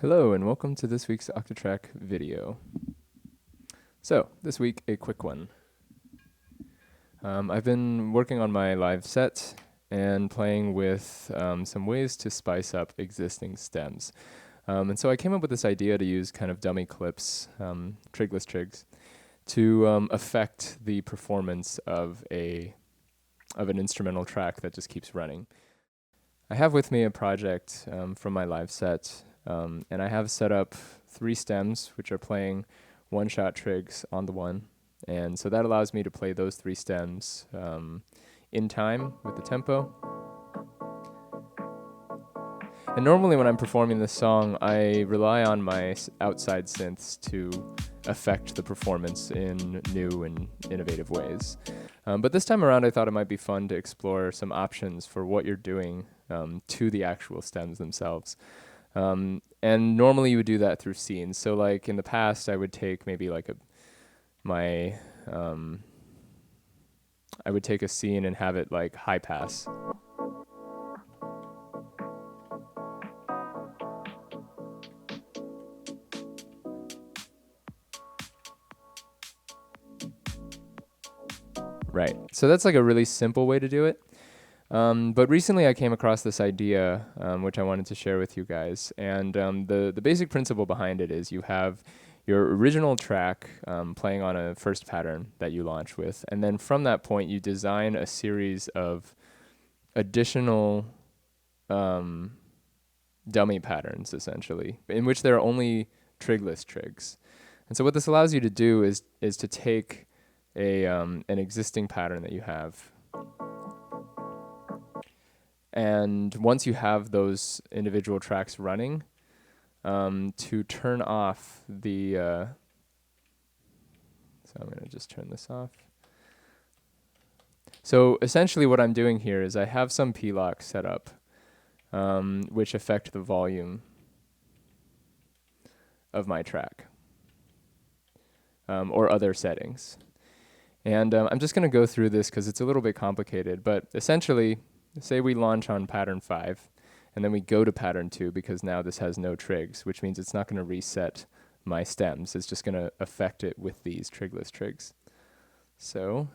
Hello and welcome to this week's Octatrack video. So, this week a quick one. I've been working on my live set and playing with some ways to spice up existing stems. And so I came up with this idea to use kind of dummy clips, trigless trigs, to affect the performance of an instrumental track that just keeps running. I have with me a project from my live set. And I have set up 3 stems, which are playing one-shot trigs on the one. And so that allows me to play those 3 stems in time with the tempo. And normally when I'm performing this song, I rely on my outside synths to affect the performance in new and innovative ways. But this time around, I thought it might be fun to explore some options for what you're doing to the actual stems themselves. And normally you would do that through scenes. So like in the past, I would take maybe like I would take a scene and have it like high pass. Right. So that's like a really simple way to do it. But recently I came across this idea, which I wanted to share with you guys. And the basic principle behind it is you have your original track playing on a first pattern that you launch with. And then from that point, you design a series of additional dummy patterns, essentially, in which there are only trigless trigs. And so what this allows you to do is to take an existing pattern that you have. And once you have those individual tracks running, to turn off the, so I'm going to just turn this off. So essentially what I'm doing here is I have some P-lock set up, which affect the volume of my track, or other settings. And I'm just going to go through this because it's a little bit complicated, but essentially, say we launch on pattern 5, and then we go to pattern 2 because now this has no trigs, which means it's not going to reset my stems. It's just going to affect it with these trigless trigs. So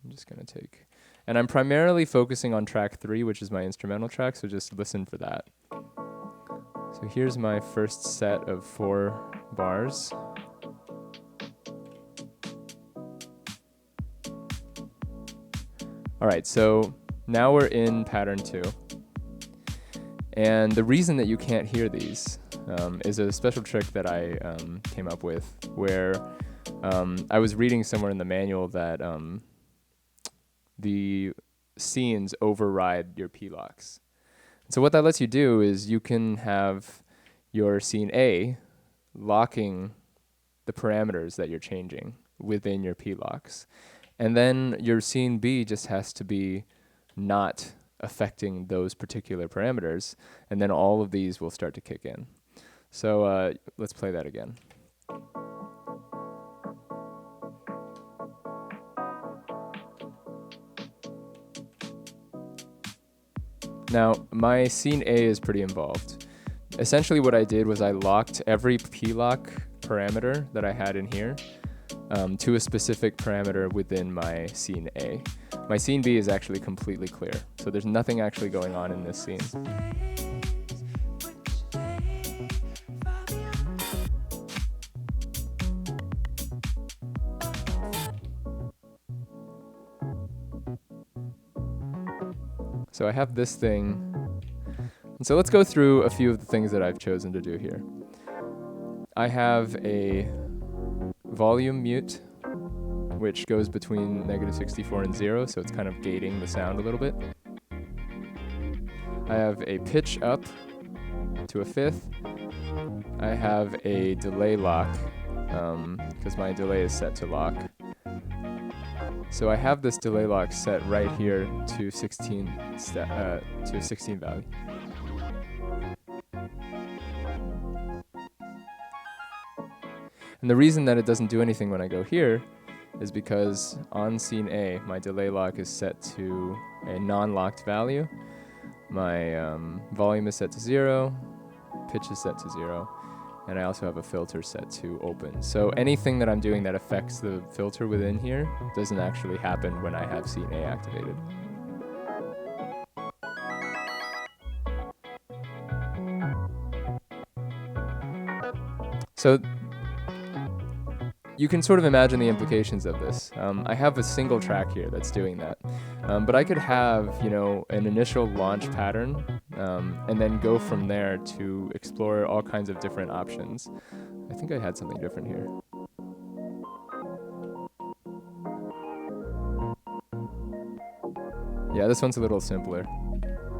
I'm just going to take, and I'm primarily focusing on track 3, which is my instrumental track, so just listen for that. So here's my first set of 4 bars. All right, so now we're in pattern 2. And the reason that you can't hear these is a special trick that I came up with where I was reading somewhere in the manual that the scenes override your P-locks. So what that lets you do is you can have your scene A locking the parameters that you're changing within your P-locks. And then your scene B just has to be not affecting those particular parameters, and then all of these will start to kick in. So let's play that again. Now, my scene A is pretty involved. Essentially what I did was I locked every P-lock parameter that I had in here to a specific parameter within my scene A. My scene B is actually completely clear, so there's nothing actually going on in this scene. So I have this thing, and so let's go through a few of the things that I've chosen to do here. I have a volume mute, which goes between -64 and 0, so it's kind of gating the sound a little bit. I have a pitch up to a 5th. I have a delay lock, because my delay is set to lock. So I have this delay lock set right here to 16 to a 16 value. And the reason that it doesn't do anything when I go here is because on scene A, my delay lock is set to a non-locked value. My volume is set to 0. pitch is set to 0, and I also have a filter set to open. So anything that I'm doing that affects the filter within here doesn't actually happen when I have scene A activated. So you can sort of imagine the implications of this. I have a single track here that's doing that, but I could have, you know, an initial launch pattern, and then go from there to explore all kinds of different options. I think I had something different here. Yeah, this one's a little simpler.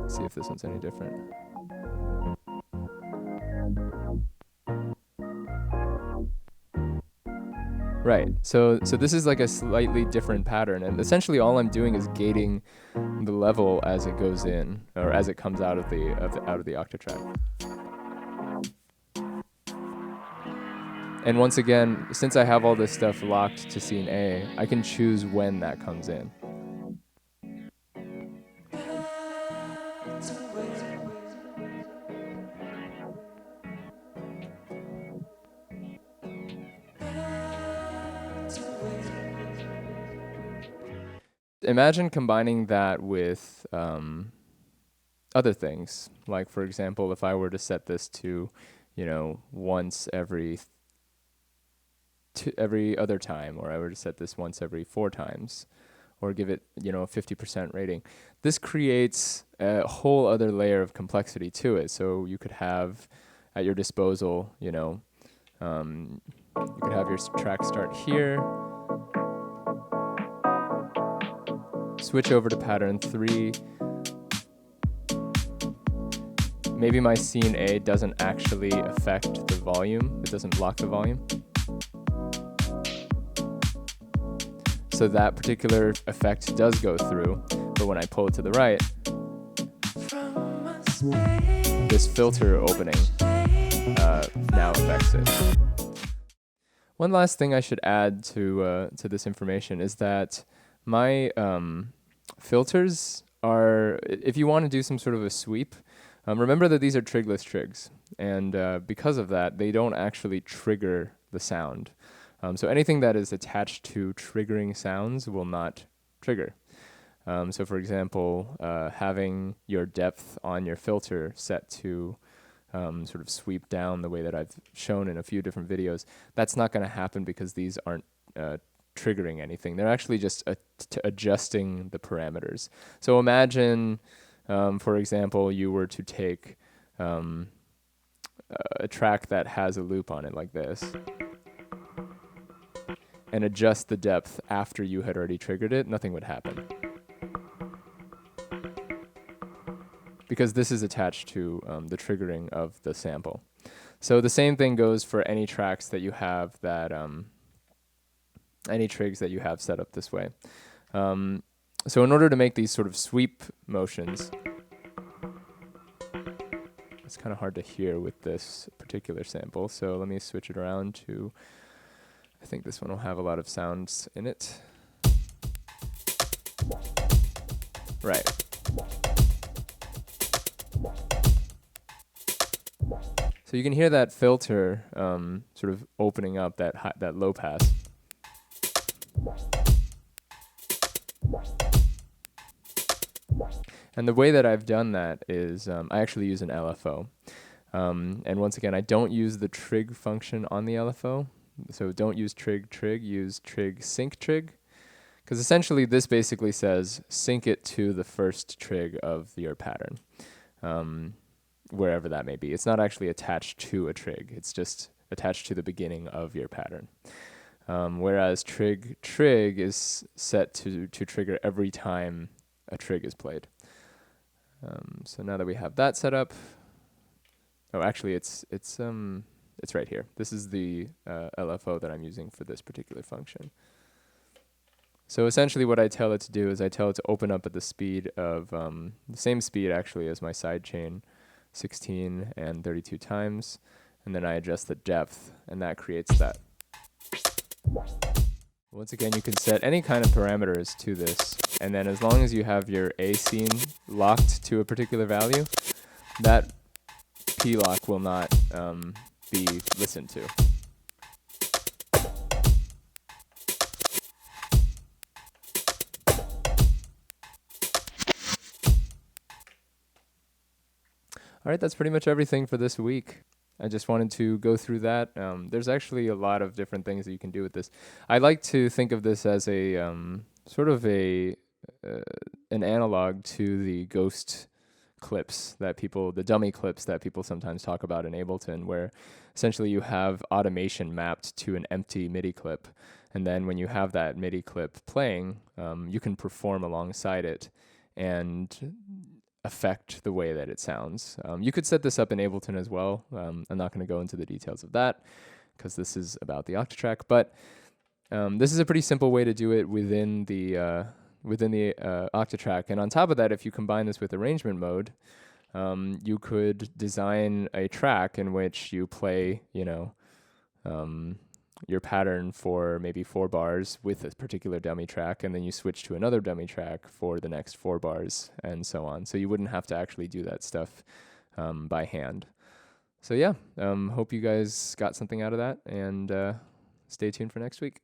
Let's see if this one's any different. Right, so this is like a slightly different pattern, and essentially all I'm doing is gating the level as it goes in, or as it comes out of the Octatrack. And once again, since I have all this stuff locked to scene A, I can choose when that comes in. Imagine combining that with other things. Like, for example, if I were to set this to, you know, once every other time, or I were to set this once every 4 times, or give it, you know, a 50% rating. This creates a whole other layer of complexity to it. So you could have at your disposal, you know, you could have your track start here, switch over to pattern 3. Maybe my scene A doesn't actually affect the volume. It doesn't block the volume. So that particular effect does go through, but when I pull it to the right, this filter opening now affects it. One last thing I should add to this information is that my filters are, if you want to do some sort of a sweep, remember that these are trigless trigs, and because of that, they don't actually trigger the sound. So anything that is attached to triggering sounds will not trigger. So for example, having your depth on your filter set to sort of sweep down the way that I've shown in a few different videos, that's not going to happen because these aren't triggering anything. They're actually just adjusting the parameters. So imagine, for example, you were to take a track that has a loop on it like this, and adjust the depth after you had already triggered it, nothing would happen. Because this is attached to the triggering of the sample. So the same thing goes for any tracks that you have that, any trigs that you have set up this way. So in order to make these sort of sweep motions, it's kind of hard to hear with this particular sample, so let me switch it around to, I think this one will have a lot of sounds in it. Right. So you can hear that filter sort of opening up that low pass. And the way that I've done that is I actually use an LFO. And once again, I don't use the trig function on the LFO. So don't use trig, use trig sync trig. Because essentially this basically says sync it to the first trig of your pattern, wherever that may be. It's not actually attached to a trig. It's just attached to the beginning of your pattern. Whereas trig is set to trigger every time a trig is played. So now that we have that set up, oh, actually it's right here. This is the LFO that I'm using for this particular function. So essentially what I tell it to do is I tell it to open up at the speed of, the same speed actually as my sidechain, 16 and 32 times, and then I adjust the depth, and that creates that. Once again, you can set any kind of parameters to this, and then as long as you have your A scene locked to a particular value, that P-lock will not be listened to. All right, that's pretty much everything for this week. I just wanted to go through that. There's actually a lot of different things that you can do with this. I like to think of this as a sort of an analog to the ghost clips that the dummy clips that people sometimes talk about in Ableton, where essentially you have automation mapped to an empty MIDI clip. And then when you have that MIDI clip playing, you can perform alongside it and affect the way that it sounds. You could set this up in Ableton as well. I'm not going to go into the details of that because this is about the Octatrack, but this is a pretty simple way to do it within the Octatrack. And on top of that, if you combine this with arrangement mode, you could design a track in which you play, your pattern for maybe 4 bars with a particular dummy track, and then you switch to another dummy track for the next 4 bars, and so on. So you wouldn't have to actually do that stuff by hand. So yeah, hope you guys got something out of that, and stay tuned for next week.